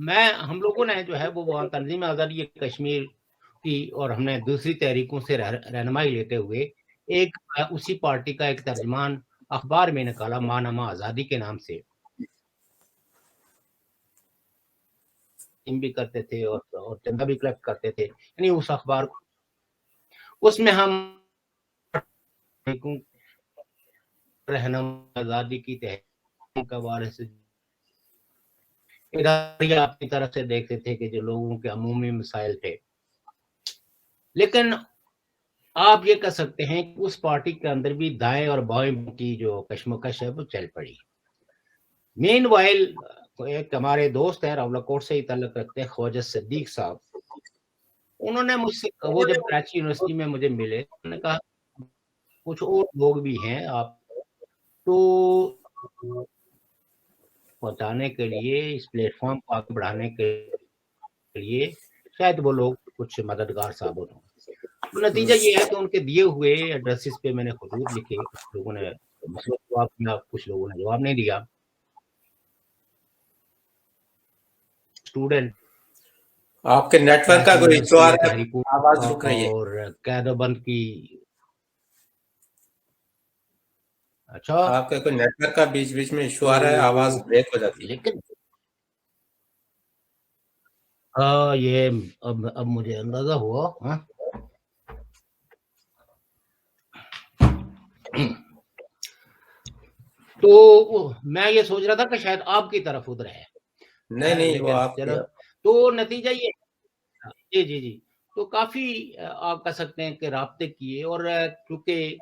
ہم لوگوں نے جو ہے وہ تنظیم آزادی کشمیر کی اور ہم نے دوسری تحریکوں سے رہنمائی لیتے ہوئے ایک اسی پارٹی کا ایک ترجمان اخبار میں نکالا، ماں آزادی کے نام سے بھی کرتے تھے اور چندہ بھی کلیکٹ کرتے تھے، یعنی اس اخبار اس میں ہم رہنما آزادی کی تحریک کے حوالے سے اداریہ اپنی طرف سے دیکھتے تھے کہ جو لوگوں کے عمومی مسائل تھے، لیکن آپ یہ کہہ سکتے ہیں کہ اس پارٹی کے اندر بھی دائیں اور بائیں کی جو کشمکش ہے وہ چل پڑی۔ مین وائل ایک ہمارے دوست ہیں راولا کوٹ سے ہی تعلق رکھتے ہیں، خواجہ صدیق صاحب، انہوں نے مجھ سے وہ جب کراچی یونیورسٹی میں مجھے ملے انہوں نے کہا کچھ اور لوگ بھی ہیں آپ تو پہنچانے کے لیے اس پلیٹ فارم کو آگے بڑھانے کے لیے شاید وہ لوگ کچھ مددگار ثابت ہوں۔ تو نتیجہ یہ ہے کہ ان کے دیے ہوئے ایڈریسز پہ میں نے خطوط لکھے، کچھ لوگوں نے مثبت جواب دیا، کچھ لوگوں نے جواب نہیں دیا۔ اسٹوڈنٹ آپ کے نیٹ ورک کا کوئی ایشو آ رہا ہے، آواز رک رہی ہے اور قید و بند کی اچھا آپ کے کوئی نیٹ ورک کا بیچ بیچ میں ایشو آ رہا ہے، آواز بریک ہو جاتی ہے۔ لیکن یہ اب مجھے اندازہ ہوا ہاں تو میں یہ سوچ رہا تھا کہ شاید آپ کی طرف ادھر ہے، نہیں وہ آپ چلو تو نتیجہ یہ جی تو کافی آپ کہہ سکتے ہیں کہ رابطے کیے، اور کیونکہ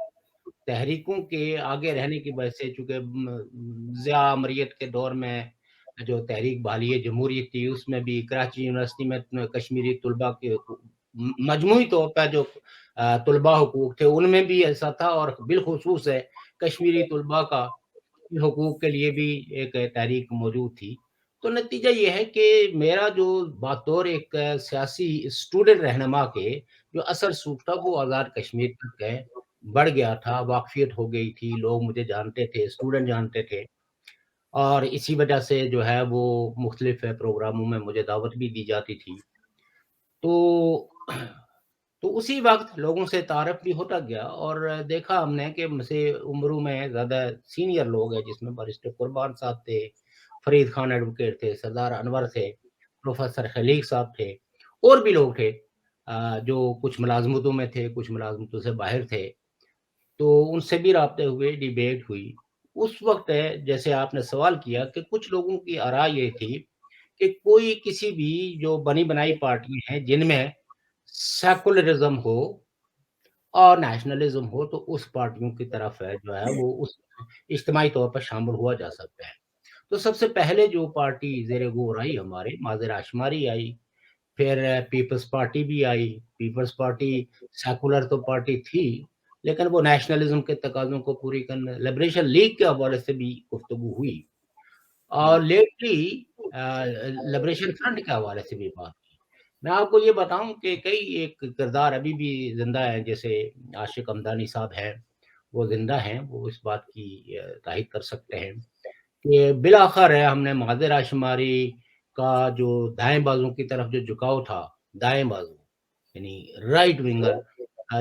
تحریکوں کے آگے رہنے کی وجہ سے چونکہ ضیاء امریت کے دور میں جو تحریک بحالی جمہوریت تھی اس میں بھی کراچی یونیورسٹی میں کشمیری طلباء کے مجموعی طور پر جو طلباء حقوق تھے ان میں بھی ایسا تھا، اور بالخصوص ہے کشمیری طلباء کا حقوق کے لیے بھی ایک تحریک موجود تھی۔ تو نتیجہ یہ ہے کہ میرا جو بطور ایک سیاسی اسٹوڈنٹ رہنما کے جو اثر سوکھ تھا وہ آزاد کشمیر تک ہے بڑھ گیا تھا، واقفیت ہو گئی تھی، لوگ مجھے جانتے تھے، اسٹوڈنٹ جانتے تھے، اور اسی وجہ سے جو ہے وہ مختلف پروگراموں میں مجھے دعوت بھی دی جاتی تھی۔ تو اسی وقت لوگوں سے تعارف بھی ہوتا گیا، اور دیکھا ہم نے کہ مجھ سے عمروں میں زیادہ سینئر لوگ ہیں، جس میں بارسٹر قربان صاحب تھے، فرید خان ایڈوکیٹ تھے، سردار انور تھے، پروفیسر خلیق صاحب تھے، اور بھی لوگ تھے جو کچھ ملازمتوں میں تھے، کچھ ملازمتوں سے باہر تھے، تو ان سے بھی رابطے ہوئے، ڈیبیٹ ہوئی۔ اس وقت جیسے آپ نے سوال کیا کہ کچھ لوگوں کی آراء یہ تھی کہ کوئی کسی بھی جو بنی بنائی پارٹی ہیں جن میں سیکولرزم ہو اور نیشنلزم ہو تو اس پارٹیوں کی طرف ہے جو ہے وہ اس اجتماعی طور پر شامل ہوا جا سکتا ہے۔ تو سب سے پہلے جو پارٹی زیر غور آئی ہمارے ماضر آشماری آئی، پھر پیپلز پارٹی بھی آئی۔ پیپلز پارٹی سیکولر تو پارٹی تھی لیکن وہ نیشنلزم کے تقاضوں کو پوری کرنے، لبریشن لیگ کے حوالے سے بھی گفتگو ہوئی، اور لیٹلی لبریشن فرنٹ کے حوالے سے بھی بات کی۔ میں آپ کو یہ بتاؤں کہ کئی ایک کردار ابھی بھی زندہ ہیں، جیسے عاشق حمدانی صاحب ہیں، وہ زندہ ہیں، وہ اس بات کی تائید کر سکتے ہیں کہ بالآخر ہے ہم نے مہاجر آشماری کا جو دائیں بازو کی طرف جو جھکاؤ تھا، دائیں بازو یعنی رائٹ ونگر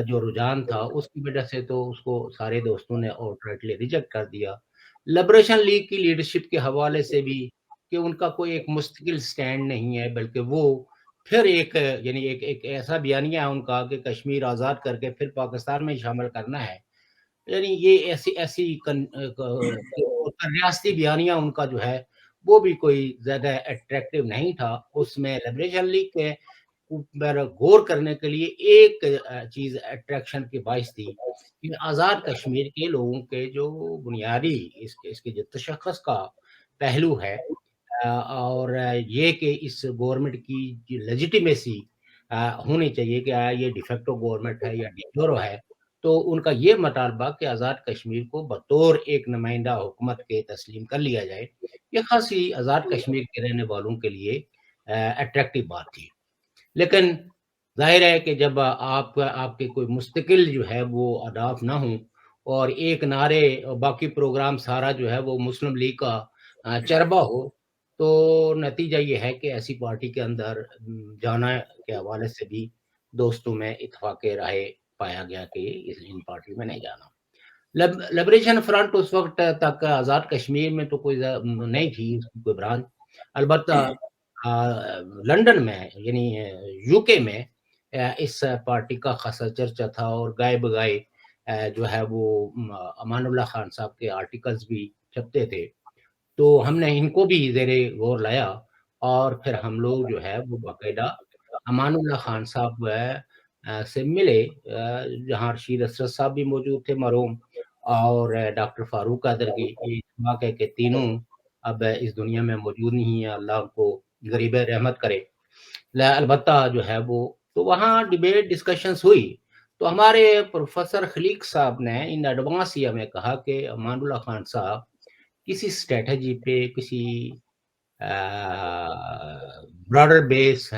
جو رجحان تھا، اس کی وجہ سے تو اس کو سارے دوستوں نے آؤٹ رائٹلی ریجیکٹ کر دیا۔ لبریشن لیگ کی لیڈرشپ کے حوالے سے بھی کہ ان کا کوئی ایک مستقل سٹینڈ نہیں ہے، بلکہ وہ پھر ایک یعنی ایک ایسا بیانیہ ہے ان کا کہ کشمیر آزاد کر کے پھر پاکستان میں شامل کرنا ہے، یعنی یہ ایسی ریاستی بیانیہ ان کا جو ہے وہ بھی کوئی زیادہ اٹریکٹیو نہیں تھا۔ اس میں لبریشن لیگ کے پر غور کرنے کے لیے ایک چیز اٹریکشن کی باعث تھی کہ آزاد کشمیر کے لوگوں کے جو بنیادی اس کے جو تشخص کا پہلو ہے، اور یہ کہ اس گورنمنٹ کی لیجیٹیمیسی ہونی چاہیے کہ یہ ڈیفیکٹو گورنمنٹ ہے یا ڈیجورو ہے، تو ان کا یہ مطالبہ کہ آزاد کشمیر کو بطور ایک نمائندہ حکومت کے تسلیم کر لیا جائے، یہ خاصی آزاد کشمیر کے رہنے والوں کے لیے اٹریکٹیو بات تھی۔ لیکن ظاہر ہے کہ جب آپ کے کوئی مستقل جو ہے وہ اہداف نہ ہوں اور ایک نعرے اور باقی پروگرام سارا جو ہے وہ مسلم لیگ کا چربہ ہو، تو نتیجہ یہ ہے کہ ایسی پارٹی کے اندر جانا کے حوالے سے بھی دوستوں میں اتفاق رائے پایا گیا کہ ان پارٹی میں نہیں جانا۔ لبریشن فرنٹ اس وقت تک آزاد کشمیر میں تو کوئی نہیں تھی کوئی برانچ، البتہ لندن میں یعنی یو کے میں اس پارٹی کا خاصا چرچا تھا، اور گائے بگائے جو ہے وہ امان اللہ خان صاحب کے آرٹیکلز بھی چھپتے تھے۔ تو ہم نے ان کو بھی زیر غور لایا، اور پھر ہم لوگ جو ہے وہ باقاعدہ امان اللہ خان صاحب سے ملے، جہاں رشید اسرد صاحب بھی موجود تھے مرحوم، اور ڈاکٹر فاروق قادر کی، اتفاق ہے کہ تینوں اب اس دنیا میں موجود نہیں ہیں، اللہ ان کو غریب رحمت کرے۔ البتہ جو ہے وہ تو وہاں ڈیبیٹ ڈسکشنز ہوئی، تو ہمارے پروفیسر خلیق صاحب نے ان ایڈوانس ہی ہمیں کہا کہ امان اللہ خان صاحب کسی اسٹریٹجی پہ، کسی براڈر بیس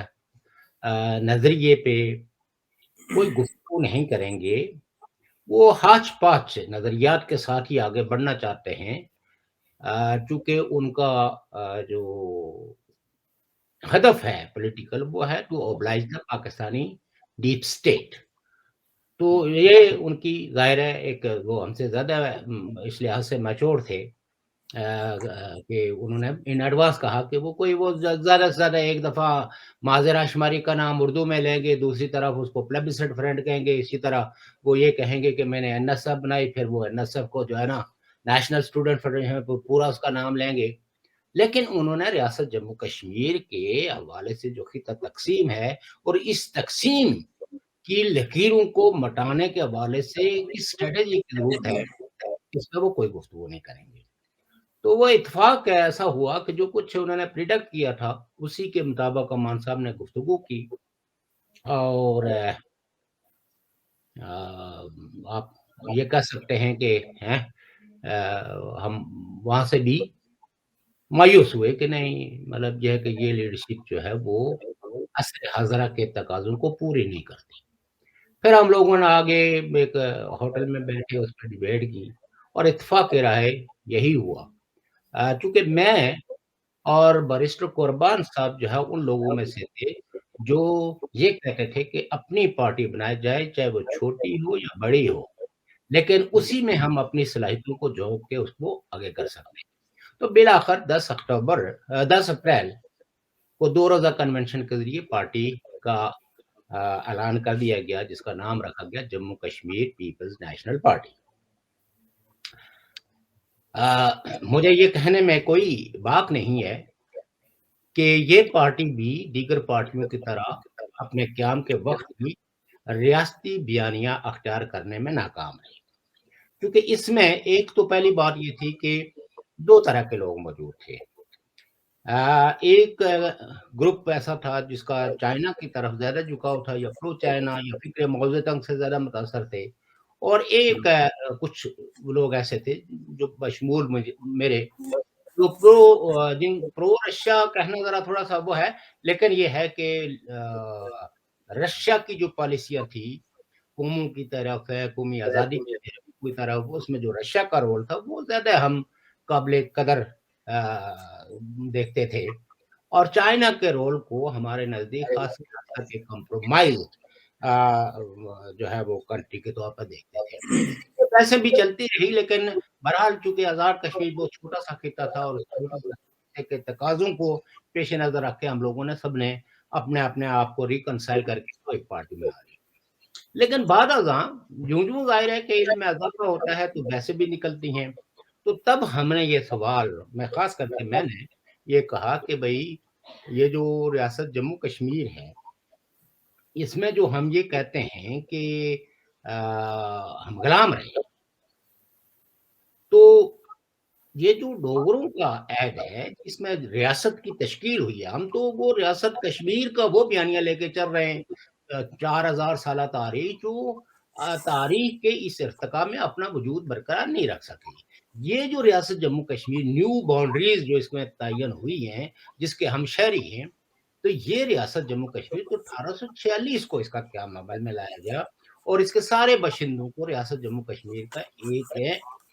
نظریے پہ کوئی گفتگو نہیں کریں گے، وہ ہاچ پاچ نظریات کے ساتھ ہی آگے بڑھنا چاہتے ہیں، چونکہ ان کا جو ہدف ہے پولیٹیکل وہ ہے to oblige the Pakistani deep state. تو یہ ان کی ظاہر ہے ایک، وہ ہم سے زیادہ اس لحاظ سے میچور تھے کہ انہوں نے ان ایڈوانس کہا کہ وہ کوئی وہ زیادہ سے زیادہ ایک دفعہ معاذرہ شماری کا نام اردو میں لیں گے، دوسری طرف اس کو پلیبسٹ فرینڈ کہیں گے، اسی طرح وہ یہ کہیں گے کہ میں نے این ایس ایف بنائی، پھر وہ این ایس ایف کو جو ہے نا نیشنل اسٹوڈنٹ فیڈریشن پورا اس کا نام لیں گے۔ لیکن انہوں نے ریاست جموں کشمیر کے حوالے سے جو خطہ تقسیم ہے اور اس تقسیم کی لکیروں کو مٹانے کے حوالے سے کس اسٹریٹجی کی ضرورت ہے، اس پہ وہ کوئی گفتگو نہیں کریں گے۔ تو وہ اتفاق ایسا ہوا کہ جو کچھ انہوں نے پریڈکٹ کیا تھا اسی کے مطابق امان صاحب نے گفتگو کی، اور آپ یہ کہہ سکتے ہیں کہ ہم وہاں سے بھی مایوس ہوئے کہ نہیں، مطلب یہ ہے کہ یہ لیڈرشپ جو ہے وہ عصر حاضرہ کے تقاضوں کو پوری نہیں کرتی۔ پھر ہم لوگوں نے آگے ایک ہوٹل میں بیٹھے، اس پہ ڈیبیٹ کی، اور اتفاق رائے یہی ہوا، چونکہ میں اور بیرسٹر قربان صاحب جو ہے ان لوگوں میں سے تھے جو یہ کہتے تھے کہ اپنی پارٹی بنائی جائے، چاہے وہ چھوٹی ہو یا بڑی ہو، لیکن اسی میں ہم اپنی صلاحیتوں کو جھونک کے اس کو آگے کر سکتے ہیں۔ تو بالآخر 10 اپریل کو 2 روزہ کنونشن کے ذریعے پارٹی کا اعلان کر دیا گیا، جس کا نام رکھا گیا Jammu Kashmir Peoples National Party. مجھے یہ کہنے میں کوئی باک نہیں ہے کہ یہ پارٹی بھی دیگر پارٹیوں کی طرح اپنے قیام کے وقت بھی ریاستی بیانیہ اختیار کرنے میں ناکام رہی، کیونکہ اس میں ایک تو پہلی بات یہ تھی کہ 2 طرح کے لوگ موجود تھے۔ ایک گروپ ایسا تھا جس کا چائنا کی طرف زیادہ جھکاؤ تھا، یا پرو چائنا یا فکر موضوع تنگ سے زیادہ متاثر تھے، اور ایک کچھ لوگ ایسے تھے جو بشمول میرے جو پرو رشیا کہنا ذرا تھوڑا سا وہ ہے، لیکن یہ ہے کہ رشیا کی جو پالیسیاں تھی قوموں کی طرف ہے، قومی آزادی کی طرف، اس میں جو رشیا کا رول تھا وہ زیادہ ہم قابل قدر دیکھتے تھے، اور چائنا کے رول کو ہمارے نزدیک خاص طور پہ کمپرومائز جو ہے وہ کنٹری کے طور پر دیکھتے تھے۔ ویسے بھی چلتی رہی، لیکن بہرحال چونکہ آزاد کشمیر بہت چھوٹا سا خطہ تھا، اور اس کے تقاضوں کو پیش نظر رکھ کے ہم لوگوں نے سب نے اپنے آپ کو ریکنسائل کر کے ایک پارٹی میں آ لی۔ لیکن بعد ازاں جوں ظاہر ہے کہ علم میں اضافہ ہوتا ہے تو ویسے بھی نکلتی ہیں، تو تب ہم نے یہ سوال، میں خاص کر کے میں نے یہ کہا کہ بھئی یہ جو ریاست جموں کشمیر ہے، اس میں جو ہم یہ کہتے ہیں کہ ہم غلام رہے، تو یہ جو ڈوگروں کا عہد ہے اس میں ریاست کی تشکیل ہوئی ہے، ہم تو وہ ریاست کشمیر کا وہ بیانیہ لے کے چل رہے ہیں 4000 سالہ تاریخ، جو تاریخ کے اس ارتقاء میں اپنا وجود برقرار نہیں رکھ سکی۔ یہ جو ریاست جموں کشمیر نیو باؤنڈریز جو اس میں تعین ہوئی ہیں، جس کے ہم شہری ہیں، تو یہ ریاست جموں کشمیر تو 1846 کو اس کا قیام عمل میں لایا گیا، اور اس کے سارے باشندوں کو ریاست جموں کشمیر کا ایک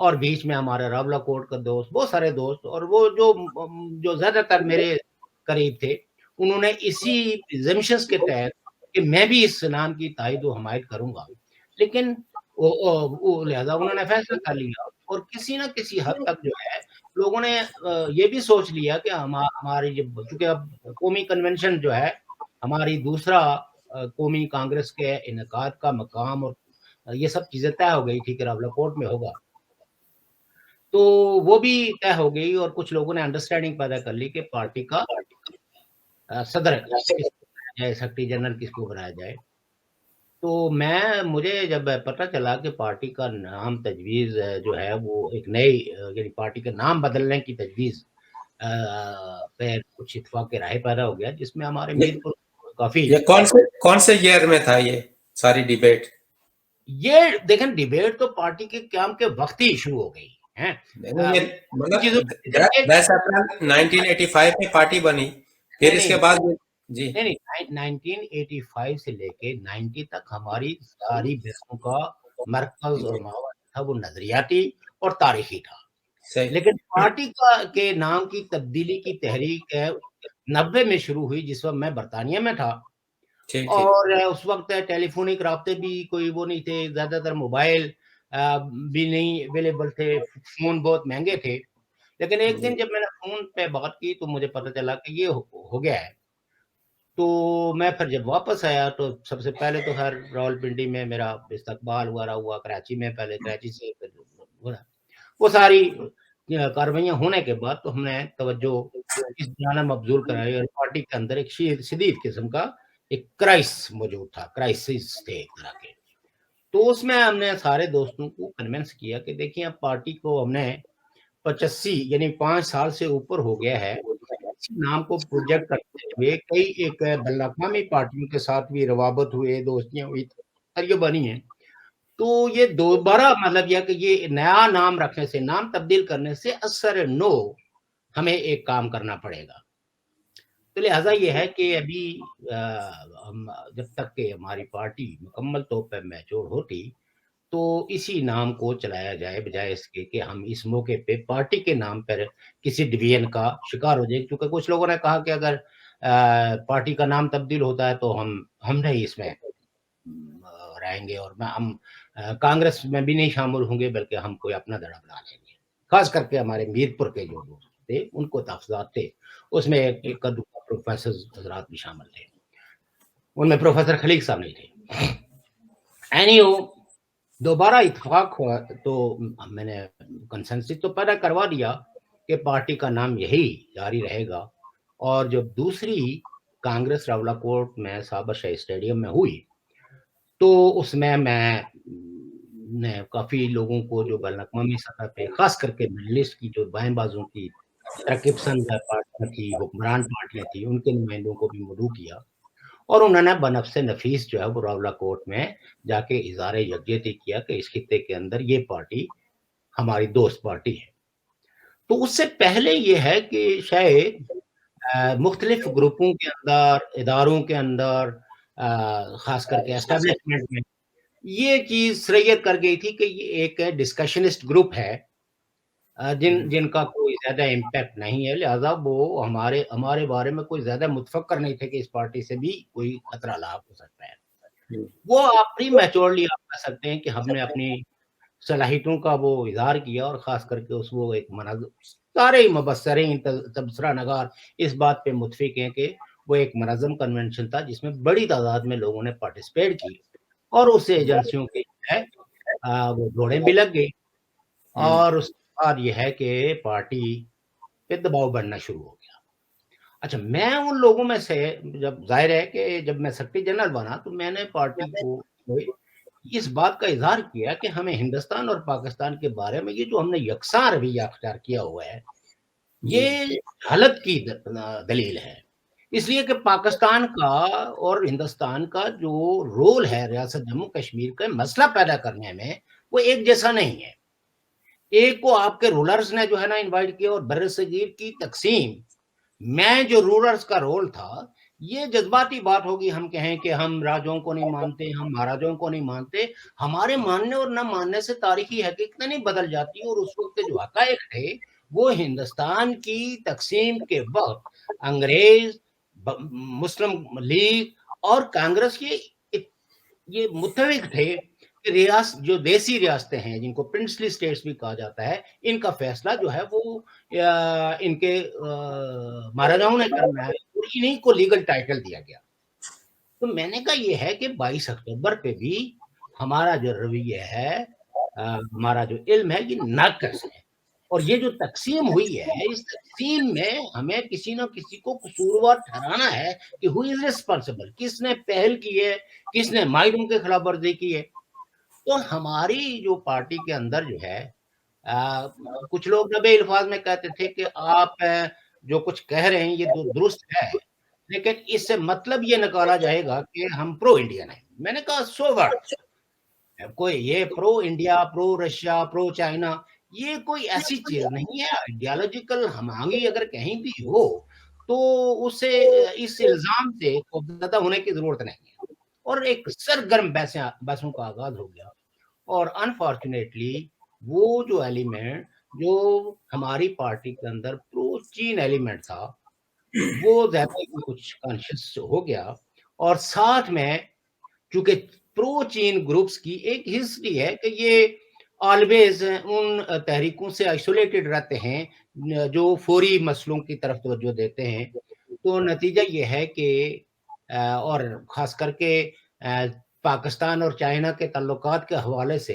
اور بیچ میں ہمارے راولا کوٹ کا دوست، بہت سارے دوست، اور وہ جو زیادہ تر میرے قریب تھے، انہوں نے اسی زمشنز کے تحت کہ میں بھی اس نام کی تائید و حمایت کروں گا، لیکن لہذا انہوں نے فیصلہ کر لیا، اور کسی نہ کسی حد تک جو ہے لوگوں نے یہ بھی سوچ لیا کہ ہماری چونکہ اب قومی کنونشن جو ہے ہماری دوسرا قومی کانگریس کے انعقاد کا مقام اور یہ سب چیزیں طے ہو گئی تھی کہ راولا کوٹ میں ہوگا، تو وہ بھی طے ہو گئی، اور کچھ لوگوں نے انڈرسٹینڈنگ پیدا کر لی کہ پارٹی کا صدر کس کو بنایا جائے، سیکرٹری جنرل کس کو بنایا جائے۔ تو مجھے جب پتہ چلا کہ پارٹی کا نام تجویز جو ہے وہ ایک نئی یعنی پارٹی کا نام بدلنے کی تجویز پہ کچھ اتفاق رائے پیدا ہو گیا، جس میں ہمارے میر پور کافی یہ کون سے ایئر میں تھا یہ ساری ڈیبیٹ؟ یہ دیکھیں ڈیبیٹ تو پارٹی کے قیام کے وقت ہی شروع ہو گئی ہے، مطلب 10 اپریل 1985 میں پارٹی بنی، پھر اس کے بعد جی نہیں 1985 سے لے کے 90 تک ہماری ساری بحثوں کا مرکز اور محور تھا وہ نظریاتی اور تاریخی تھا، لیکن پارٹی کے نام کی تبدیلی کی تحریک 90 میں شروع ہوئی، جس وقت میں برطانیہ میں تھا، اور اس وقت ٹیلی فونک رابطے بھی کوئی وہ نہیں تھے، زیادہ تر موبائل بھی نہیں اویلیبل تھے، فون بہت مہنگے تھے، لیکن ایک دن جب میں نے فون پہ بات کی تو مجھے پتہ چلا کہ یہ ہو گیا ہے، تو میں پھر جب واپس آیا تو سب سے پہلے تو خیر راولپنڈی میں میرا استقبال وغیرہ ہوا، کراچی میں پہلے کراچی سے وہ ساری کاروائیاں ہونے کے بعد تو ہم نے توجہ اس جانب مبذول کرائی، اور پارٹی کے اندر ایک شدید قسم کا ایک کرائسس تھے ایک طرح کے، تو اس میں ہم نے سارے دوستوں کو کنونس کیا کہ دیکھیں اب پارٹی کو ہم نے 85 یعنی 5 سال سے اوپر ہو گیا ہے، اسی نام کو پروجیکٹ کرتے ہوئے کئی ایک بین الاقوامی پارٹیوں کے ساتھ بھی روابط ہوئے، دوستیاں ہوئی، یہ بنی ہیں، تو یہ دوبارہ مطلب یہ کہ یہ نیا نام رکھنے سے، نام تبدیل کرنے سے اثر نو ہمیں ایک کام کرنا پڑے گا، تو لہٰذا یہ ہے کہ ابھی جب تک کہ ہماری پارٹی مکمل طور پر میچور ہوتی تو اسی نام کو چلایا جائے، بجائے اس کے کہ ہم اس موقع پہ پارٹی کے نام پر کسی ڈویژن کا شکار ہو جائے، کیونکہ کچھ لوگوں نے کہا کہ اگر پارٹی کا نام تبدیل ہوتا ہے تو ہم نہیں اس میں رہیں گے، اور ہم کانگریس میں بھی نہیں شامل ہوں گے، بلکہ ہم کوئی اپنا دڑا بنا لیں گے، خاص کر کے ہمارے میرپور کے جو دوست تھے ان کو تحفظات تھے، اس میں ایک پروفیسر حضرات بھی شامل تھے، ان میں پروفیسر خلیق صاحب نہیں تھے، دوبارہ اتفاق ہوا تو میں نے کنسنسس تو پیدا کروا دیا کہ پارٹی کا نام یہی جاری رہے گا، اور جب دوسری کانگریس راولا کوٹ میں صابر شاہی اسٹیڈیم میں ہوئی تو اس میں نے کافی لوگوں کو جو بین الاقوامی سطح پہ خاص کر کے مڈل ایسٹ کی جو بائیں بازوں کی ترقی پسند پارٹیاں تھی، حکمران پارٹیاں تھیں، ان کے نمائندوں کو بھی مدعو کیا، اور انہوں نے بنفس نفیس جو ہے وہ راولا کوٹ میں جا کے اظہار یکجہتی کیا کہ اس خطے کے اندر یہ پارٹی ہماری دوست پارٹی ہے۔ تو اس سے پہلے یہ ہے کہ شاید مختلف گروپوں کے اندر، اداروں کے اندر، خاص کر کے اسٹیبلشمنٹ میں یہ چیز سرعیت کر گئی تھی کہ یہ ایک ڈسکشنسٹ گروپ ہے جن کا کوئی زیادہ امپیکٹ نہیں ہے، لہٰذا وہ ہمارے بارے میں کوئی زیادہ متفکر نہیں تھے کہ اس پارٹی سے بھی کوئی خطرہ لاحق ہو سکتا ہے، وہ اپنی میچورلی آپ کہہ سکتے ہیں کہ ہم نے اپنی صلاحیتوں کا وہ اظہار کیا، اور خاص کر کے وہ ایک سارے مبصرین تبصرہ نگار اس بات پہ متفق ہیں کہ وہ ایک منظم کنونشن تھا جس میں بڑی تعداد میں لوگوں نے پارٹیسپیٹ کی، اور اس ایجنسیوں کے وہ جوڑے بھی لگ گئے، اور اس کے بعد یہ ہے کہ پارٹی پہ دباؤ بڑھنا شروع ہو گیا۔ اچھا، میں ان لوگوں میں سے، جب ظاہر ہے کہ جب میں سیکرٹری جنرل بنا تو میں نے پارٹی کو اس بات کا اظہار کیا کہ ہمیں ہندوستان اور پاکستان کے بارے میں یہ جو ہم نے یکساں رویہ اختیار کیا ہوا ہے یہ حالت کی دلیل ہے، اس لیے کہ پاکستان کا اور ہندوستان کا جو رول ہے ریاست جموں کشمیر کا مسئلہ پیدا کرنے میں وہ ایک جیسا نہیں ہے، ایک کو آپ کے رولرز نے جو ہے نا انوائٹ کیا، اور بر صغیر کی تقسیم میں جو رولرز کا رول تھا یہ جذباتی بات ہوگی، ہم کہیں کہ ہم راجوں کو نہیں مانتے، ہم مہاراجوں کو نہیں مانتے. ہمارے ماننے اور نہ ماننے سے تاریخی حقیقتیں نہیں بدل جاتی. اور اس وقت جو حقائق تھے وہ ہندوستان کی تقسیم کے وقت انگریز، مسلم لیگ اور کانگریس یہ متفق تھے کہ جو دیسی ریاستیں ہیں جن کو پرنسلی اسٹیٹس بھی کہا جاتا ہے، ان کا فیصلہ جو ہے وہ ان کے مہاراجاؤں نے کرنا ہے اور انہیں کو لیگل ٹائٹل دیا گیا. تو میں نے کہا یہ ہے کہ 22 اکتوبر پہ بھی ہمارا جو رویہ ہے، ہمارا جو علم ہے، یہ ناقص ہے. اور یہ جو تقسیم ہوئی ہے، اس تقسیم میں ہمیں کسی نہ کسی کو قصوروار ٹھہرانا ہے کہ ہو از ریسپانسبل، کس نے پہل کی ہے، کس نے معاہدوں کے خلاف ورزی کی ہے. تو ہماری جو پارٹی کے اندر جو ہے، کچھ لوگ نبے الفاظ میں کہتے تھے کہ آپ جو کچھ کہہ رہے ہیں یہ درست ہے، لیکن اس سے مطلب یہ نکالا جائے گا کہ ہم پرو انڈین ہیں. میں نے کہا سو واٹ، کوئی یہ پرو انڈیا، پرو رشیا، پرو چائنا، یہ کوئی ایسی چیز نہیں ہے. آئیڈیالوجیکل ہم آہنگی اگر کہیں بھی ہو تو اسے اس الزام سے خوفزدہ ہونے کی ضرورت نہیں ہے. اور ایک سرگرم بحثوں کا آغاز ہو گیا. اور انفارچونیٹلی وہ جو ایلیمنٹ جو ہماری پارٹی کے اندر پرو چین ایلیمنٹ تھا وہ زیادہ کچھ کانشیس ہو گیا. اور ساتھ میں چونکہ پرو چین گروپس کی ایک ہسٹری ہے کہ یہ آلویز ان تحریکوں سے آئسولیٹڈ رہتے ہیں جو فوری مسئلوں کی طرف توجہ دیتے ہیں. تو نتیجہ یہ ہے کہ اور خاص کر کے پاکستان اور چائنا کے تعلقات کے حوالے سے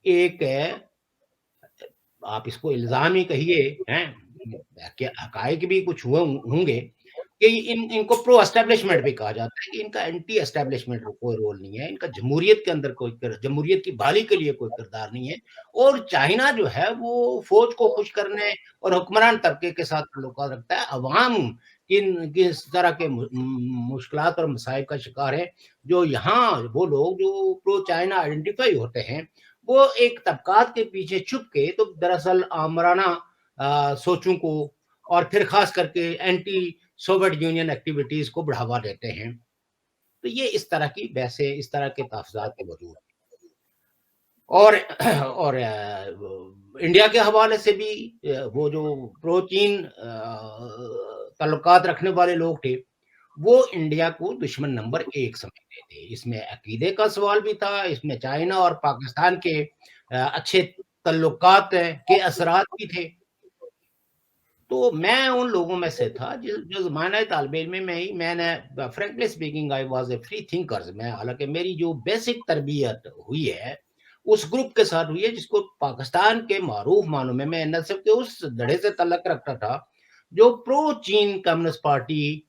ایک آپ اس کو الزام ہی کہیے ہیں کہ حقائق بھی کچھ ہوں گے کہ ان کو پرو اسٹیبلشمنٹ بھی کہا جاتا ہے کہ ان کا اینٹی اسٹیبلشمنٹ کوئی رول نہیں ہے، ان کا جمہوریت کے اندر جمہوریت کی بحالی کے لیے کوئی کردار نہیں ہے. اور چائنا جو ہے وہ فوج کو خوش کرنے اور حکمران طبقے کے ساتھ تعلقات رکھتا ہے. عوام کس طرح کے مشکلات اور مصائب کا شکار ہے. جو یہاں وہ لوگ جو پرو چائنا آئیڈینٹیفائی ہوتے ہیں وہ ایک طبقات کے پیچھے چھپ کے تو دراصل آمرانہ سوچوں کو اور پھر خاص کر کے اینٹی سوویت یونین ایکٹیویٹیز کو بڑھاوا دیتے ہیں. تو یہ اس طرح کی بحثیں، اس طرح کے تحفظات کے وجود. اور انڈیا کے حوالے سے بھی وہ جو پرو چین تعلقات رکھنے والے لوگ تھے وہ انڈیا کو دشمن نمبر 1 سمجھتے تھے. اس میں عقیدے کا سوال بھی تھا، اس میں چائنا اور پاکستان کے اچھے تعلقات کے اثرات بھی تھے. تو میں ان لوگوں میں سے تھا جو زمانہ طالب علم میں نے frankly speaking I was a free thinker. میں حالانکہ میری جو بیسک تربیت ہوئی ہے اس گروپ کے ساتھ ہوئی ہے جس کو پاکستان کے معروف معنوں میں نصب کے اس دھڑے سے تعلق رکھتا تھا جو پرو چین کمیونسٹ پارٹی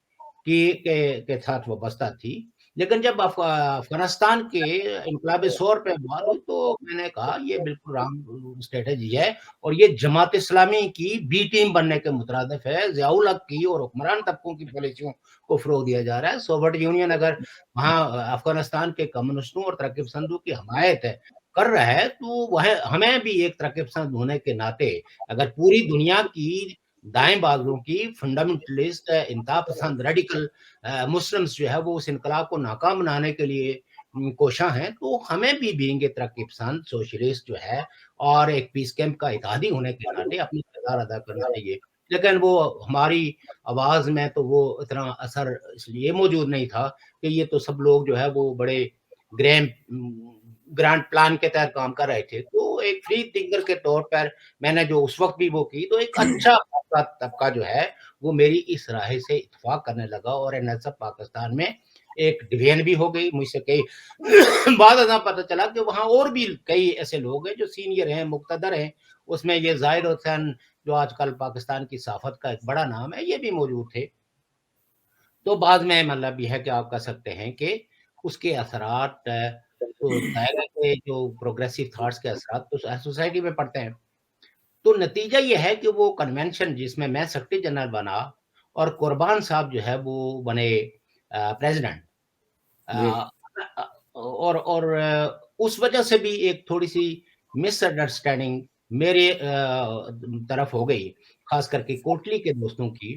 کے ساتھ وابستہ تھی. لیکن جب افغانستان کے انقلاب سور پہ بات ہوئی تو میں نے کہا یہ بالکل رانگ اسٹریٹجی ہے اور یہ جماعت اسلامی کی بی ٹیم بننے کے مترادف ہے. ضیاء الحق کی اور حکمران طبقوں کی پالیسیوں کو فروغ دیا جا رہا ہے. سوویت یونین اگر وہاں افغانستان کے کمیونسٹوں اور ترقی پسندوں کی حمایت کر رہا ہے تو وہ ہمیں بھی ایک ترقی پسند ہونے کے ناطے اگر پوری دنیا کی دائیں بازوں کی فنڈامنٹلسٹ انتہا پسند ریڈیکل مسلمز جو ہے وہ اس انقلاب کو ناکام بنانے کے لیے کوشاں ہیں تو ہمیں بھی بینگ ترقی پسند سوشلسٹ جو ہے اور ایک پیس کیمپ کا اتحادی ہونے کے ناطے اپنی کردار ادا کرنا چاہیے. لیکن وہ ہماری آواز میں تو وہ اتنا اثر اس لیے موجود نہیں تھا کہ یہ تو سب لوگ جو ہے وہ بڑے گرانڈ پلان کے تحت کام کر رہے تھے. تو ایک فری تھنکر کے طور پر میں نے جو اس وقت بھی وہ کی تو ایک اچھا طبقہ جو ہے وہ میری اس راہ سے اتفاق کرنے لگا اور NSF پاکستان میں ایک ڈویژن بھی ہو گئی. مجھ سے کئی بعد ازاں پتہ چلا کہ وہاں اور بھی کئی ایسے لوگ ہیں جو سینئر ہیں، مقتدر ہیں. اس میں یہ ظاہر حسین جو آج کل پاکستان کی صحافت کا ایک بڑا نام ہے یہ بھی موجود تھے. تو بعد میں مطلب یہ ہے کہ آپ کہہ سکتے ہیں کہ اس کے اثرات تو ظاہر ہے کہ جو پروگریسو تھاٹس کے اثرات تو سوسائٹی میں پڑتے ہیں. تو نتیجہ یہ ہے کہ وہ کنونشن جس میں سیکرٹری جنرل بنا اور قربان صاحب جو ہے وہ بنے پریزیڈنٹ اور اس وجہ سے بھی ایک تھوڑی سی مس انڈرسٹینڈنگ میرے طرف ہو گئی خاص کر کے کوٹلی کے دوستوں کی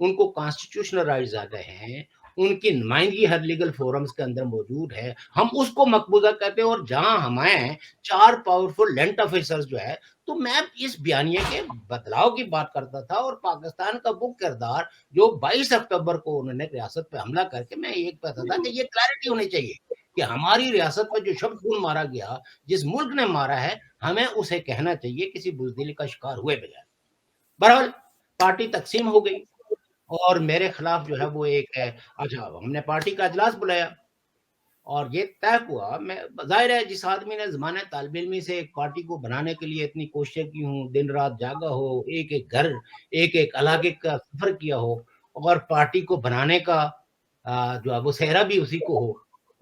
ان کو کانسٹیٹیوشنل رائٹس آتے ہیں، ان کی نمائندگی ہر لیگل فورمز کے اندر موجود ہے، ہم اس کو مقبوضہ کہتے ہیں. اور جہاں ہمیں 4 پاورفل لینڈ آفیسرز جو ہے، تو میں اس بیانیے کے بدلاؤ کی بات کرتا تھا. اور پاکستان کا وہ کردار جو 22 اکتوبر کو انہوں نے ریاست پہ حملہ کر کے، میں ایک کہتا تھا کہ یہ کلیئرٹی ہونی چاہیے کہ ہماری ریاست پہ جو شب خون مارا گیا، جس ملک نے مارا ہے، ہمیں اسے کہنا چاہیے کسی بزدلی کا شکار ہوئے بغیر. بہرحال پارٹی تقسیم ہو گئی اور میرے خلاف جو ہے وہ ایک ہے. اچھا، ہم نے پارٹی کا اجلاس بلایا اور یہ طے ہوا. میں ظاہر ہے جس آدمی نے زمانہ طالب علمی سے ایک پارٹی کو بنانے کے لیے اتنی کوششیں کی ہوں، دن رات جاگا ہو، ایک ایک گھر، ایک ایک علاقے کا سفر کیا ہو، اور پارٹی کو بنانے کا جو ہے وہ صحرا بھی اسی کو ہو،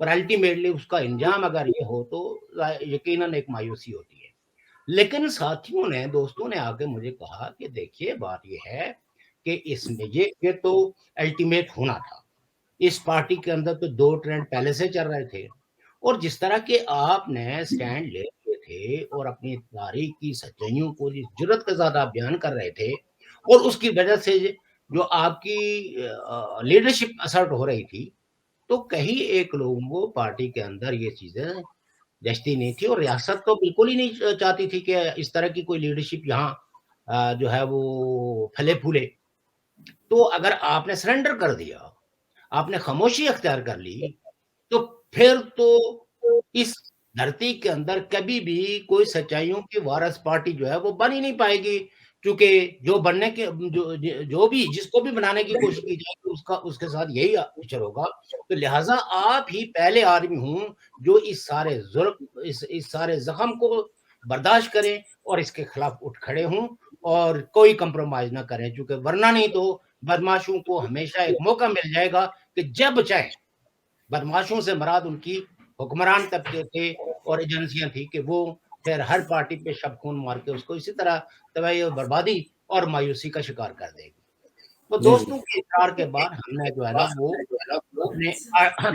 اور الٹیمیٹلی اس کا انجام اگر یہ ہو تو یقیناً ایک مایوسی ہوتی ہے. لیکن ساتھیوں نے، دوستوں نے آ کے مجھے کہا کہ دیکھیے بات یہ ہے کہ اس میں یہ تو الٹیمیٹ ہونا تھا. اس پارٹی کے اندر تو 2 ٹرینڈ پہلے سے چل رہے تھے، اور جس طرح کے آپ نے سٹینڈ لے رہے تھے اور اپنی تاریخ کی سچائیوں کو جس جرت کے ساتھ آپ بیان کر رہے تھے، اور اس کی وجہ سے جو آپ کی لیڈرشپ اسرٹ ہو رہی تھی، تو کہیں ایک لوگوں کو پارٹی کے اندر یہ چیزیں جچتی نہیں تھی. اور ریاست تو بالکل ہی نہیں چاہتی تھی کہ اس طرح کی کوئی لیڈرشپ یہاں جو ہے وہ پھلے پھولے. تو اگر آپ نے سرنڈر کر دیا، آپ نے خاموشی اختیار کر لی، تو پھر تو اس دھرتی کے اندر کبھی بھی کوئی سچائیوں کی وارث پارٹی جو ہے وہ بن ہی نہیں پائے گی. کیونکہ جو بننے کے جو بھی جس کو بھی بنانے کی کوشش کی جائے گی اس کے ساتھ یہی فیچر ہوگا. تو لہٰذا آپ ہی پہلے آدمی ہوں جو اس سارے ظلم، اس سارے زخم کو برداشت کریں اور اس کے خلاف اٹھ کھڑے ہوں اور کوئی کمپرومائز نہ کریں. چونکہ ورنہ نہیں تو بدماشوں کو ہمیشہ ایک موقع مل جائے گا کہ جب چاہے، بدماشوں سے مراد ان کی حکمران طبقے تھے اور ایجنسیاں تھیں، کہ وہ پھر ہر پارٹی پہ شب خون مار کے اس کو اسی طرح تباہی اور بربادی اور مایوسی کا شکار کر دے گی. تو جی جی دوستوں کے اقرار کے بعد ہم نے جو ہے نا وہ اپنے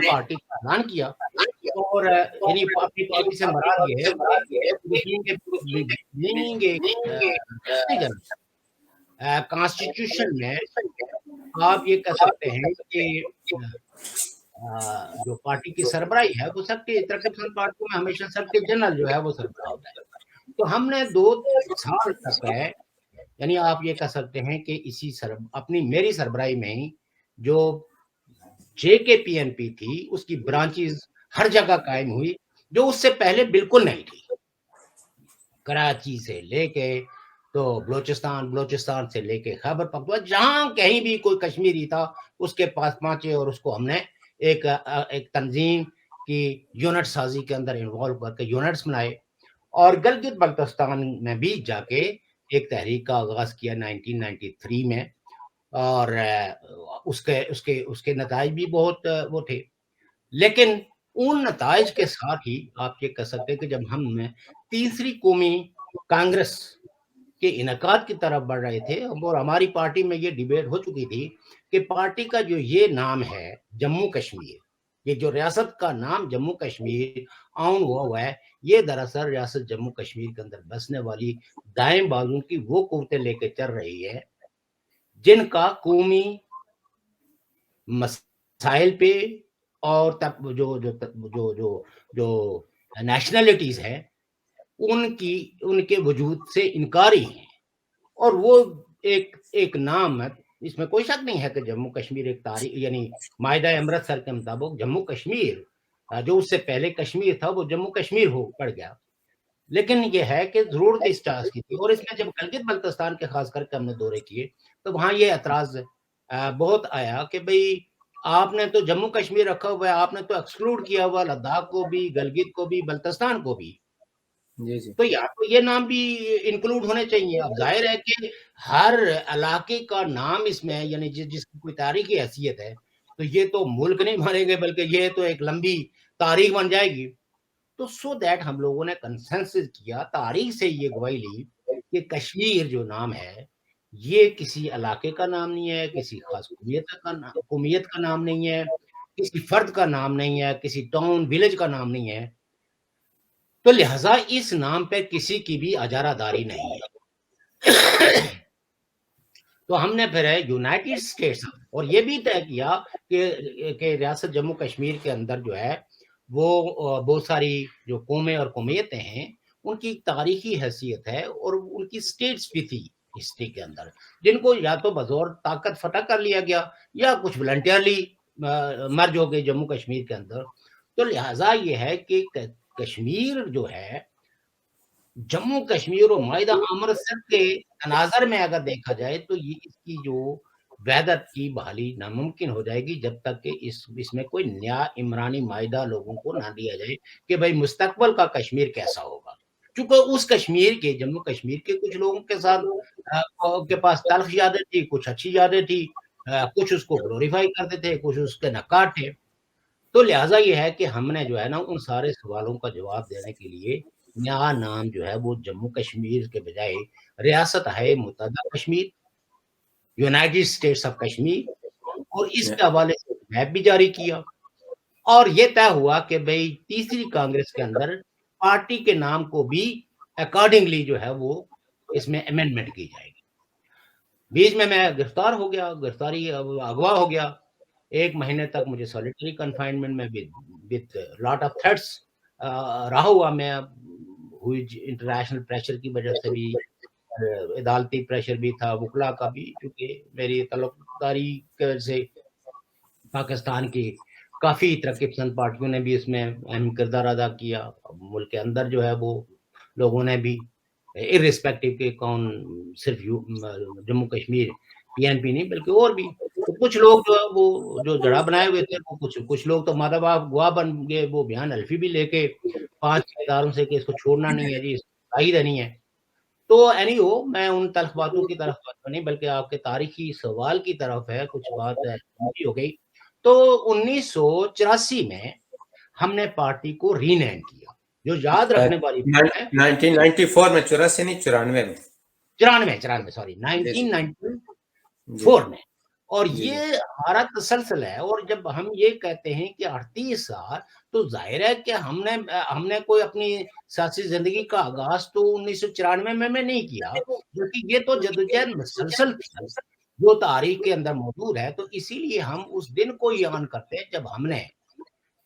پارٹی کا اعلان کیا. اور یعنی اپنی پارٹی سے مراد یہ ہے کہ کانسٹیٹیوشن میں آپ یہ کہہ سکتے ہیں کہ جو پارٹی کی سربراہی ہے وہ ترقی پسند پارٹیوں میں ہمیشہ سیکرٹری جنرل جو ہے وہ سربراہ ہوتا ہے. تو ہم نے 2 سال تک ہے، یعنی آپ یہ کہہ سکتے ہیں کہ میری سربراہی میں ہی جو جے کے پی این پی تھی، اس کی برانچز ہر جگہ قائم ہوئی، جو اس سے پہلے بالکل نہیں تھی. کراچی سے لے کے تو بلوچستان سے لے کے خیبر پختونخوا، جہاں کہیں بھی کوئی کشمیری تھا اس کے پاس پہنچے اور اس کو ہم نے ایک تنظیم کی یونٹ سازی کے اندر انوالو کر کے یونٹس بنائے. اور گلگت بلتستان میں بھی جا کے ایک تحریک کا آغاز کیا 1993 میں. اور اس کے نتائج بھی بہت وہ تھے. لیکن ان نتائج کے ساتھ ہی آپ یہ کہہ سکتے ہیں کہ جب ہم تیسری قومی کانگریس کے انعقاد کی طرف بڑھ رہے تھے، اور ہماری پارٹی میں یہ ڈیبیٹ ہو چکی تھی کہ پارٹی کا جو یہ نام ہے جموں کشمیر، یہ جو ریاست کا نام جموں کشمیر آن ہوا ہے، یہ دراصل ریاست جموں کشمیر کے اندر بسنے والی دائیں بازو کی وہ قوتیں لے کے چل رہی ہے جن کا قومی مسائل پہ اور جو نیشنلٹیز ہیں ان کے وجود سے انکاری ہیں. اور وہ ایک نام ہے، اس میں کوئی شک نہیں ہے کہ جموں کشمیر ایک تاریخ، یعنی معاہدہ امرتسر کے مطابق جموں کشمیر جو اس سے پہلے کشمیر تھا وہ جموں کشمیر ہو پڑ گیا. لیکن یہ ہے کہ ضرورت اس چاس کی تھی. اور اس میں جب گلگت بلتستان کے خاص کر کے ہم نے دورے کیے تو وہاں یہ اعتراض بہت آیا کہ بھئی آپ نے تو جموں کشمیر رکھا ہوا ہے، آپ نے تو ایکسکلوڈ کیا ہوا لداخ کو بھی، گلگت کو بھی، بلتستان کو بھی. جی جی تو یا تو یہ نام بھی انکلوڈ ہونے چاہیے. اب ظاہر ہے کہ ہر علاقے کا نام اس میں ہے، یعنی جس کی کوئی تاریخی حیثیت ہے، تو یہ تو ملک نہیں بنے گے بلکہ یہ تو ایک لمبی تاریخ بن جائے گی. تو سو دیٹ ہم لوگوں نے کنسنسس کیا، تاریخ سے یہ گواہی لی کہ کشمیر جو نام ہے یہ کسی علاقے کا نام نہیں ہے، کسی خاص قومیت کا نام نہیں ہے، کسی فرد کا نام نہیں ہے، کسی ٹاؤن ولیج کا نام نہیں ہے. تو لہٰذا اس نام پہ کسی کی بھی اجارہ داری نہیں ہے. تو ہم نے پھر یونائٹڈ اسٹیٹس اور یہ بھی طے کیا کہ ریاست جموں کشمیر کے اندر جو ہے وہ بہت ساری جو قومیں اور قومیتیں ہیں ان کی تاریخی حیثیت ہے اور ان کی اسٹیٹس بھی تھی ہسٹری کے اندر، جن کو یا تو بزور طاقت فتح کر لیا گیا یا کچھ ولنٹیئرلی مرج ہو گئے جموں کشمیر کے اندر۔ تو لہٰذا یہ ہے کہ کشمیر جو ہے جموں کشمیر اور معاہدہ امرتسر کے تناظر میں اگر دیکھا جائے تو یہ اس کی جو وحدت کی بحالی ناممکن ہو جائے گی جب تک کہ اس میں کوئی نیا عمرانی معاہدہ لوگوں کو نہ دیا جائے کہ بھائی مستقبل کا کشمیر کیسا ہوگا، چونکہ اس کشمیر کے جموں کشمیر کے کچھ لوگوں کے ساتھ کے پاس تلخ یادیں تھی، کچھ اچھی یادیں تھی، کچھ اس کو گلوریفائی کرتے تھے، کچھ اس کے نکات تھے۔ تو لہٰذا یہ ہے کہ ہم نے جو ہے نا ان سارے سوالوں کا جواب دینے کے لیے نیا نام جو ہے وہ جموں کشمیر کے بجائے ریاست ہے متحدہ Kashmir, United States of Kashmir, اور اس کے حوالے سے میپ بھی جاری کیا، اور یہ طے ہوا کہ بھئی تیسری کانگریس کے اندر پارٹی کے نام کو بھی اکارڈنگلی جو ہے وہ اس میں امینڈمنٹ کی جائے گی۔ بیچ میں گرفتار ہو گیا، گرفتاری اغوا ہو گیا، 1 مہینے تک مجھے سولیٹری کنفائنمنٹ میں وتھ لاٹ آف تھریٹس رہا ہوا میں، ہوئی انٹرنیشنل پریشر کی وجہ سے بھی، عدالتی پریشر بھی تھا، وکلا کا بھی، کیونکہ میری تعلق داری کی وجہ سے پاکستان کی کافی ترقی پسند پارٹیوں نے بھی اس میں اہم کردار ادا کیا، ملک کے اندر جو ہے وہ لوگوں نے بھی ارسپیکٹو کہ کون صرف جموں کشمیر پی این پی نہیں بلکہ اور بھی، تو کچھ لوگ جو وہ جو جڑا بنائے ہوئے تھے وہ کچھ لوگ تو مادہ گواہ بن گئے، وہ بیان الفی بھی لے کے 5 اداروں سے کہ اس کو چھوڑنا نہیں ہے جی، اس کو تائید نہیں ہے۔ تو اینی ہو میں ان تلخ باتوں کی طرف نہیں بلکہ آپ کے تاریخی سوال کی طرف ہے، کچھ بات ہو گئی۔ تو 1984 میں ہم نے پارٹی کو ری نیم کیا، جو یاد رکھنے والی بات ہے 1994 میں، 84 نہیں 94 میں، 94 سوری 1994 میں، اور یہ ہمارا تسلسل ہے، اور جب ہم یہ کہتے ہیں کہ 38 سال تو ظاہر ہے کہ ہم نے کوئی اپنی سیاسی زندگی کا آغاز تو 1994 میں نہیں کیا، کیونکہ یہ تو جدوجہد مسلسل تھی جو تاریخ کے اندر موجود ہے، تو اسی لیے ہم اس دن کو یاد کرتے ہیں جب ہم نے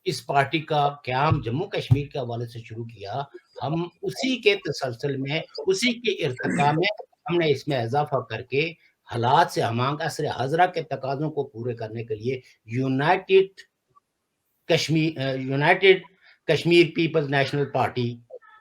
اس پارٹی کا قیام جموں کشمیر کے حوالے سے شروع کیا۔ ہم اسی کے تسلسل میں، اسی کے ارتقاء میں ہم نے اس میں اضافہ کر کے حالات سے ہمانگ عصر حاضرہ کے تقاضوں کو پورے کرنے کے لیے United Kashmir Peoples National Party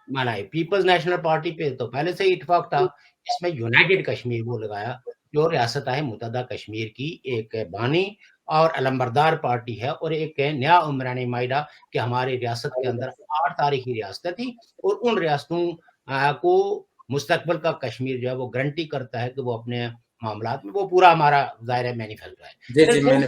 بنائی۔ پیپلز نیشنل پارٹی پہ تو پہلے سے ہی اتفاق تھا، اس میں یونائٹڈ کشمیر وہ لگایا جو ریاست متحدہ کشمیر کی ایک بانی اور علمبردار پارٹی ہے، اور ایک نیا عمرانی معاہدہ کہ ہماری ریاست کے اندر 8 تاریخی ریاستیں تھیں، اور ان ریاستوں کو مستقبل کا کشمیر جو ہے وہ گارنٹی کرتا ہے کہ وہ اپنے معاملات میں، وہ پورا ہمارا ظاہر مینیفیسٹو ہے۔ جی میں نے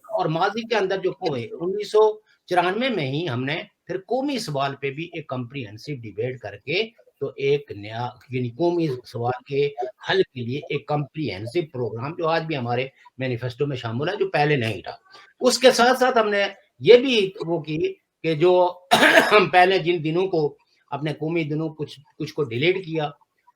اور ماضی کے اندر جو 1994 میں ہی ہم نے پھر قومی سوال پہ بھی ایک کمپریہنسو ڈیبیٹ کر کے تو ایک نیا یعنی قومی سوال کے حل کے لیے ایک کمپریہنسو پروگرام جو آج بھی ہمارے مینیفیسٹو میں شامل ہے، جو پہلے نہیں تھا۔ اس کے ساتھ ساتھ ہم نے یہ بھی وہ کی کہ جو ہم پہلے جن دنوں کو اپنے قومی دنوں کچھ کو ڈیلیٹ کیا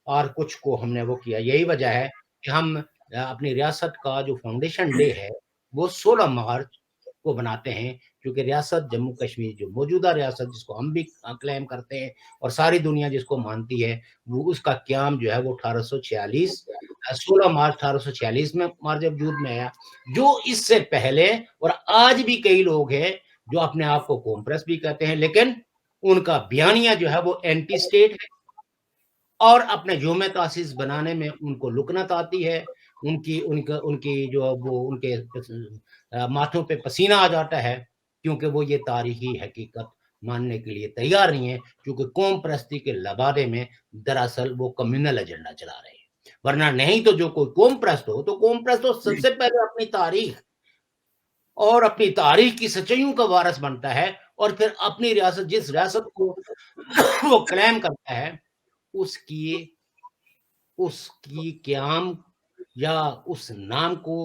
اور کچھ کو ہم نے وہ کیا، یہی وجہ ہے کہ ہم اپنی ریاست کا جو فاؤنڈیشن ڈے ہے وہ 16 مارچ کو بناتے ہیں، کیونکہ ریاست جموں کشمیر جو موجودہ ریاست جس کو ہم بھی کلیم کرتے ہیں اور ساری دنیا جس کو مانتی ہے، وہ اس کا قیام جو ہے وہ 16 مارچ 1846 میں مارچ وجود میں آیا، جو اس سے پہلے اور آج بھی کئی لوگ ہیں جو اپنے آپ کو قوم پرست بھی کہتے ہیں، لیکن ان کا بیانیہ جو ہے وہ اینٹی اسٹیٹ ہے، اور اپنے یوم تاسیس بنانے میں ان کو لکنت آتی ہے، ان کی جو وہ ان کے ماتھوں پہ پسینہ آ جاتا ہے، کیونکہ وہ یہ تاریخی حقیقت ماننے کے لیے تیار نہیں ہے، کیونکہ قوم پرستی کے لبادے میں دراصل وہ کمیونل ایجنڈا چلا رہے ہیں، ورنہ نہیں تو جو کوئی قوم پرست ہو تو قوم پرست ہو سب سے پہلے اپنی تاریخ اور اپنی تاریخ کی سچائیوں کا وارث بنتا ہے، اور پھر اپنی ریاست جس ریاست کو وہ کلیم کرتا ہے اس کی قیام یا اس نام کو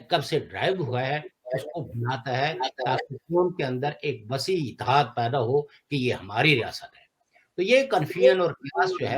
کب سے ڈرائیو ہوا ہے اس کو بناتا ہے، تاکہ قوم کے اندر ایک وسیع اتحاد پیدا ہو کہ یہ ہماری ریاست ہے۔ تو یہ کنفیوژن اور قیاس جو ہے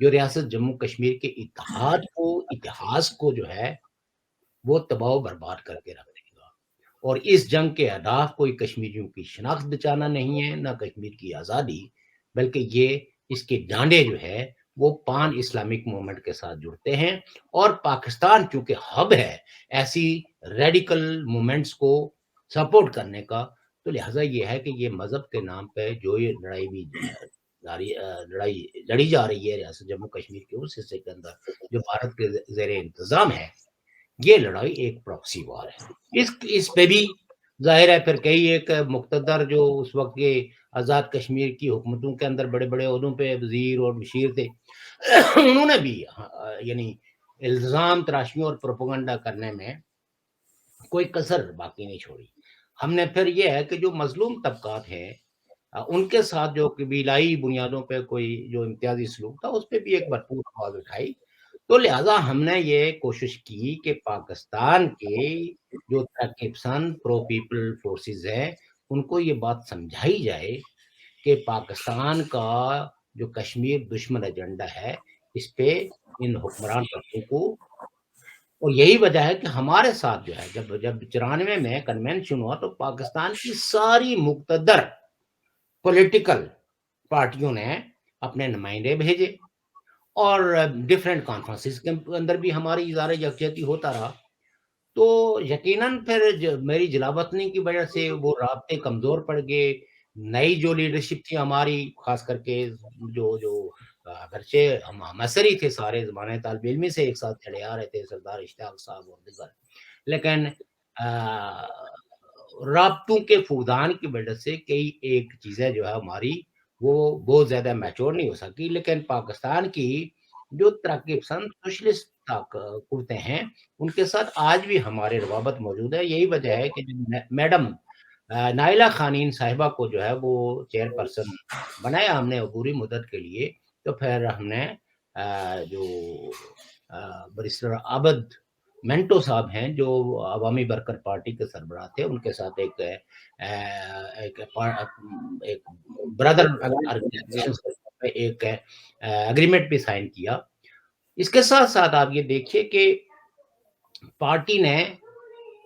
جو ریاست جموں کشمیر کے اتحاد کو جو ہے وہ تباہ و برباد کر کے رکھ دے گا۔ اور اس جنگ کے اہداف کوئی کشمیریوں کی شناخت بچانا نہیں ہے، نہ کشمیر کی آزادی، بلکہ یہ اس کے ڈانڈے جو ہے وہ پان اسلامک موومنٹ کے ساتھ جڑتے ہیں، اور پاکستان چونکہ ہب ہے ایسی ریڈیکل موومنٹس کو سپورٹ کرنے کا، تو لہٰذا یہ ہے کہ یہ مذہب کے نام پہ جو یہ لڑائی بھی لڑائی لڑی جا رہی ہے ریاست جموں کشمیر کے اس حصے کے اندر جو بھارت کے زیر انتظام ہے، یہ لڑائی ایک پراکسی وار ہے۔ اس پہ بھی ظاہر ہے پھر کئی ایک مقتدر جو اس وقت کے آزاد کشمیر کی حکومتوں کے اندر بڑے بڑے عہدوں پہ وزیر اور مشیر تھے، انہوں نے بھی یعنی الزام تراشیوں اور پروپیگنڈا کرنے میں کوئی کسر باقی نہیں چھوڑی۔ ہم نے پھر یہ ہے کہ جو مظلوم طبقات ہیں ان کے ساتھ جو قبیلائی بنیادوں پہ کوئی جو امتیازی سلوک تھا اس پہ بھی ایک بھرپور آواز اٹھائی، تو لہٰذا ہم نے یہ کوشش کی کہ پاکستان کے جو ترقی پسند پرو پیپل فورسز ہیں ان کو یہ بات سمجھائی جائے کہ پاکستان کا جو کشمیر دشمن ایجنڈا ہے اس پہ ان حکمران طبقوں کو، اور یہی وجہ ہے کہ ہمارے ساتھ جو ہے جب 94 میں کنونشن ہوا تو پاکستان کی ساری مقتدر پولیٹیکل پارٹیوں نے اپنے نمائندے بھیجے، اور ڈیفرنٹ کانفرنسز کے اندر بھی ہماری اظہار یکجہتی ہوتا رہا۔ تو یقیناً پھر میری جلاوطنی کی وجہ سے وہ رابطے کمزور پڑ گئے، نئی جو لیڈرشپ تھی ہماری، خاص کر کے جو اگرچہ ہم مسری تھے سارے زمانے طالب علمی سے ایک ساتھ چلے آ رہے تھے، سردار اشتیاق صاحب اور دیگر، لیکن رابطوں کے فقدان کی وجہ سے کئی ایک چیزیں جو ہے ہماری وہ بہت زیادہ میچور نہیں ہو سکی، لیکن پاکستان کی جو ترقی پسند سوشلسٹ قوتیں ہیں ان کے ساتھ آج بھی ہمارے روابط موجود ہے۔ یہی وجہ ہے کہ میڈم نائلہ خانین صاحبہ کو جو ہے وہ چیئر پرسن بنایا ہم نے عبوری مدت کے لیے، تو پھر ہم نے جو بریسٹر عابد منٹو صاحب ہیں جو عوامی برکر پارٹی کے سربراہ تھے، ان کے ساتھ ایک برادر آرگنائزیشن ایک اگریمنٹ بھی سائن کیا۔ اس کے ساتھ ساتھ آپ یہ دیکھیے کہ پارٹی نے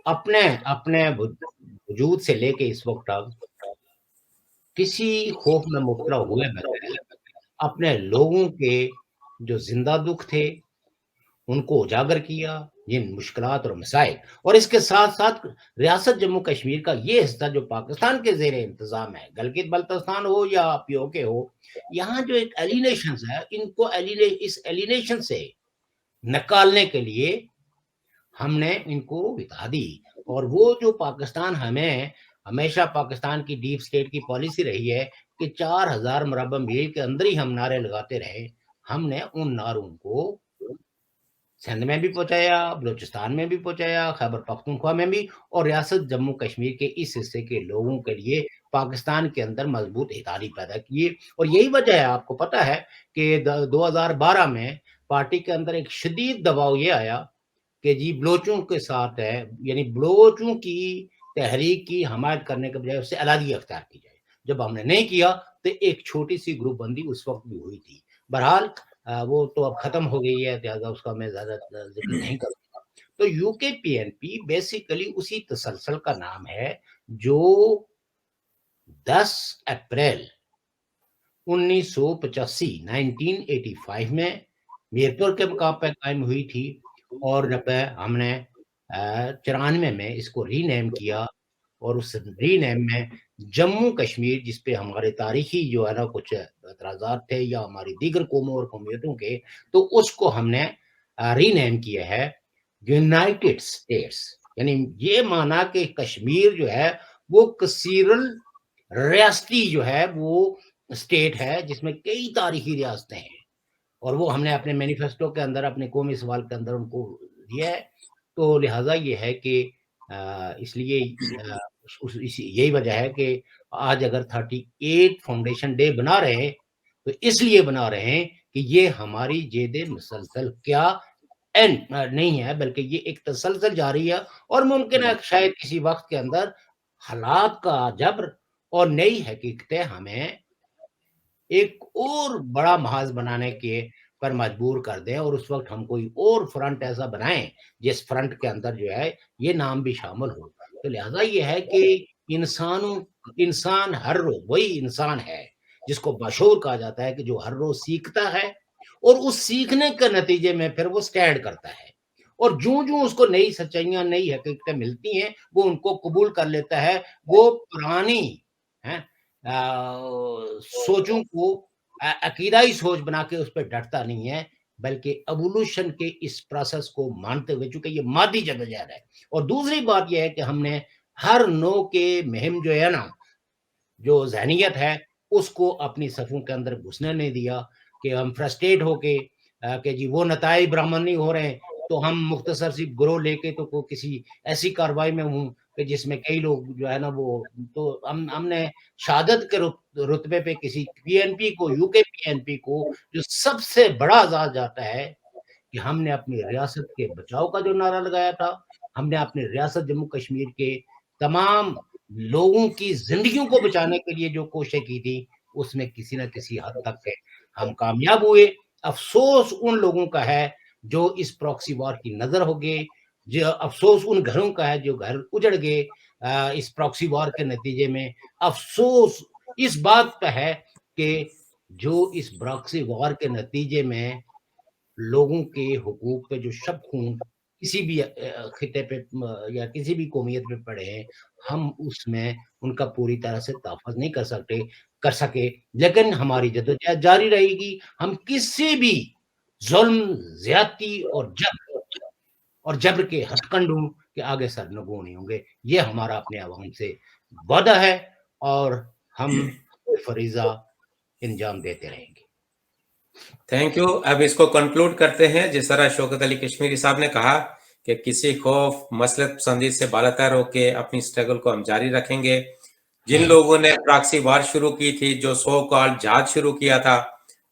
اپنے وجود سے لے کے اس وقت اب کسی خوف میں مبتلا ہوئے بغیر اپنے لوگوں کے جو زندہ دکھ تھے ان کو اجاگر کیا، جن مشکلات اور مسائل، اور اس کے ساتھ ساتھ ریاست جموں کشمیر کا یہ حصہ جو پاکستان کے زیر انتظام ہے، گلگت بلتستان ہو یا پی او کے ہو، یہاں جو ایک ایلینیشنز ہے ان کو اس ایلینیشن سے نکالنے کے لیے ہم نے ان کو بتا دی، اور وہ جو پاکستان ہمیں ہمیشہ پاکستان کی ڈیپ سٹیٹ کی پالیسی رہی ہے کہ 4000 مربع میل کے اندر ہی ہم نعرے لگاتے رہے، ہم نے ان نعروں کو سندھ میں بھی پہنچایا، بلوچستان میں بھی پہنچایا، خیبر پختونخوا میں بھی، اور ریاست جموں کشمیر کے اس حصے کے لوگوں کے لیے پاکستان کے اندر مضبوط اتحادی پیدا کیے۔ اور یہی وجہ ہے، آپ کو پتا ہے کہ 2012 میں پارٹی کے اندر ایک شدید دباؤ یہ آیا کہ جی بلوچوں کے ساتھ ہے، یعنی بلوچوں کی تحریک کی حمایت کرنے کے بجائے اس سے علیحدگی اختیار کی جائے۔ جب ہم نے نہیں کیا تو ایک چھوٹی سی گروپ بندی اس وقت بھی ہوئی تھی، بہرحال وہ تو اب ختم ہو گئی ہے، لہٰذا اس کا میں زیادہ ذکر نہیں کروں گا۔ تو یو کے پی این پی بیسیکلی اسی تسلسل کا نام ہے جو 10 اپریل 1985 میں میرپور کے مقام پہ قائم ہوئی تھی، اور جب ہم نے 94 میں اس کو ری نیم کیا، اور اس ری نیم میں جموں کشمیر، جس پہ ہمارے تاریخی جو ہے نا کچھ اعتراضات تھے یا ہماری دیگر قوموں اور قومیتوں کے، تو اس کو ہم نے ری نیم کیا ہے یونائٹڈ اسٹیٹس، یعنی یہ مانا کہ کشمیر جو ہے وہ کثیر ریاستی جو ہے وہ اسٹیٹ ہے جس میں کئی تاریخی ریاستیں ہیں، اور وہ ہم نے اپنے مینیفیسٹو کے اندر اپنے قومی سوال کے اندر ان کو دیا ہے۔ تو لہٰذا یہ ہے کہ اس لیے یہی وجہ ہے کہ آج اگر 38 فاؤنڈیشن ڈے بنا رہے ہیں تو اس لیے بنا رہے ہیں کہ یہ ہماری جید مسلسل کیا اینڈ نہیں ہے، بلکہ یہ ایک تسلسل جاری ہے، اور ممکن ہے شاید کسی وقت کے اندر حالات کا جبر اور نئی حقیقتیں ہمیں ایک اور بڑا محاذ بنانے کے پر مجبور کر دیں اور اس وقت ہم کوئی اور فرنٹ ایسا بنائیں جس فرنٹ کے اندر جو ہے یہ نام بھی شامل ہو. تو لہذا یہ ہے کہ انسان ہر روز وہی انسان ہے جس کو بشعور کہا جاتا ہے کہ جو ہر روز سیکھتا ہے اور اس سیکھنے کے نتیجے میں پھر وہ سٹینڈ کرتا ہے اور جوں اس کو نئی سچائیاں نئی حقیقتیں ملتی ہیں وہ ان کو قبول کر لیتا ہے. وہ پرانی سوچوں کو عقیدائی سوچ بنا کے اس پہ ڈٹتا نہیں ہے بلکہ ایوولوشن کے اس پروسیس کو مانتے ہوئے, چونکہ یہ مادی جدوجہد ہے. اور دوسری بات یہ ہے کہ ہم نے ہر نوع کے مہم جو ہے نا, جو ذہنیت ہے اس کو اپنی صفوں کے اندر گھسنے نہیں دیا کہ ہم فرسٹریٹ ہو کے کہ جی وہ نتائج برآمد نہیں ہو رہے ہیں تو ہم مختصر سی گروہ لے کے تو کسی ایسی کاروائی میں ہوں کہ جس میں کئی لوگ جو ہے نا وہ, تو ہم نے شہادت کے رتبے پہ کسی پی این پی کو, یو کے پی این پی کو, جو سب سے بڑا اعزاز جاتا ہے کہ ہم نے اپنی ریاست کے بچاؤ کا جو نعرہ لگایا تھا, ہم نے اپنی ریاست جموں کشمیر کے تمام لوگوں کی زندگیوں کو بچانے کے لیے جو کوششیں کی تھی اس میں کسی نہ کسی حد تک ہم کامیاب ہوئے. افسوس ان لوگوں کا ہے جو اس پراکسی وار کی نظر ہو گئے, جو افسوس ان گھروں کا ہے جو گھر اجڑ گئے اس پراکسی وار کے نتیجے میں. افسوس اس بات پہ ہے کہ جو اس پراکسی وار کے نتیجے میں لوگوں کے حقوق پہ جو شب خون کسی بھی خطے پہ یا کسی بھی قومیت پہ پڑے ہیں, ہم اس میں ان کا پوری طرح سے تحفظ نہیں کر سکے. لیکن ہماری جدوجہد جاری رہے گی. ہم کسی بھی ظلم, زیادتی اور جبر کے ہتھ کنڈوں کے آگے سرنگو نہیں ہوں گے. یہ ہمارا اپنے عوام سے وعدہ ہے اور ہم فریضہ انجام دیتے رہیں گے. Thank you. اب اس کو کنکلوڈ کرتے ہیں. جس طرح شوکت علی کشمیری صاحب نے کہا کہ کسی خوف مسلط پسندی سے بالاتر ہو کے اپنی سٹرگل کو ہم جاری رکھیں گے. جن لوگوں نے پراکسی وار شروع کی تھی, جو سو کال جہاد شروع کیا تھا,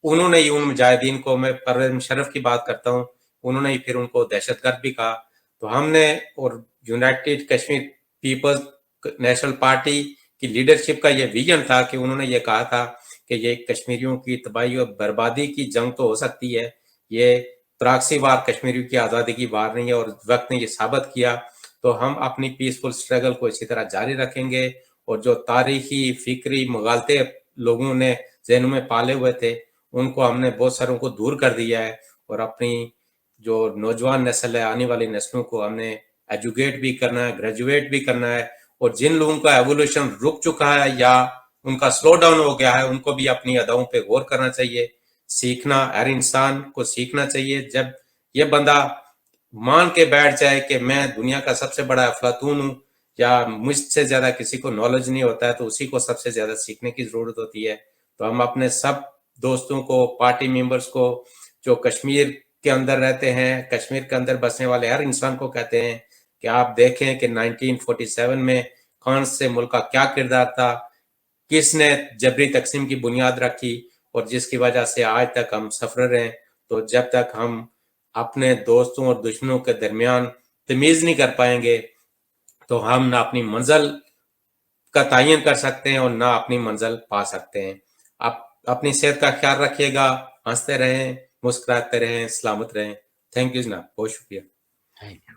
انہوں نے ان مجاہدین کو, میں پرویز مشرف کی بات کرتا ہوں, انہوں نے پھر ان کو دہشت گرد بھی کہا. تو ہم نے, اور United Kashmir Peoples National Party کی لیڈرشپ کا یہ ویژن تھا کہ انہوں نے یہ کہا تھا کہ یہ کشمیریوں کی تباہی اور بربادی کی جنگ تو ہو سکتی ہے, یہ پراکسی وار کشمیریوں کی آزادی کی وار نہیں ہے, اور وقت نے یہ ثابت کیا. تو ہم اپنی پیسفل سٹرگل کو اسی طرح جاری رکھیں گے, اور جو تاریخی فکری مغالطے لوگوں نے ذہنوں میں پالے ہوئے تھے ان کو ہم نے بہت ساروں کو دور کر دیا ہے, اور اپنی جو نوجوان نسل ہے, آنے والی نسلوں کو ہم نے ایجوکیٹ بھی کرنا ہے, گریجویٹ بھی کرنا ہے. اور جن لوگوں کا ایوولوشن رک چکا ہے یا ان کا سلو ڈاؤن ہو گیا ہے, ان کو بھی اپنی اداؤں پہ غور کرنا چاہیے. سیکھنا, ہر انسان کو سیکھنا چاہیے. جب یہ بندہ مان کے بیٹھ جائے کہ میں دنیا کا سب سے بڑا افلاطون ہوں یا مجھ سے زیادہ کسی کو نالج نہیں ہوتا ہے, تو اسی کو سب سے زیادہ سیکھنے کی ضرورت ہوتی ہے. تو ہم اپنے سب دوستوں کو, پارٹی ممبرز کو, جو کشمیر کے اندر رہتے ہیں, کشمیر کے اندر بسنے والے ہر انسان کو کہتے ہیں کہ آپ دیکھیں کہ 1947 میں کون سے ملک کا کیا کردار تھا, کس نے جبری تقسیم کی بنیاد رکھی, اور جس کی وجہ سے آج تک ہم سفر ہیں. تو جب تک ہم اپنے دوستوں اور دشمنوں کے درمیان تمیز نہیں کر پائیں گے تو ہم نہ اپنی منزل کا تعین کر سکتے ہیں اور نہ اپنی منزل پا سکتے ہیں. آپ اپنی صحت کا خیال رکھیے گا, ہنستے رہیں, مسکراتے رہیں, سلامت رہیں. تھینک یو جناب, بہت شکریہ. Thank you.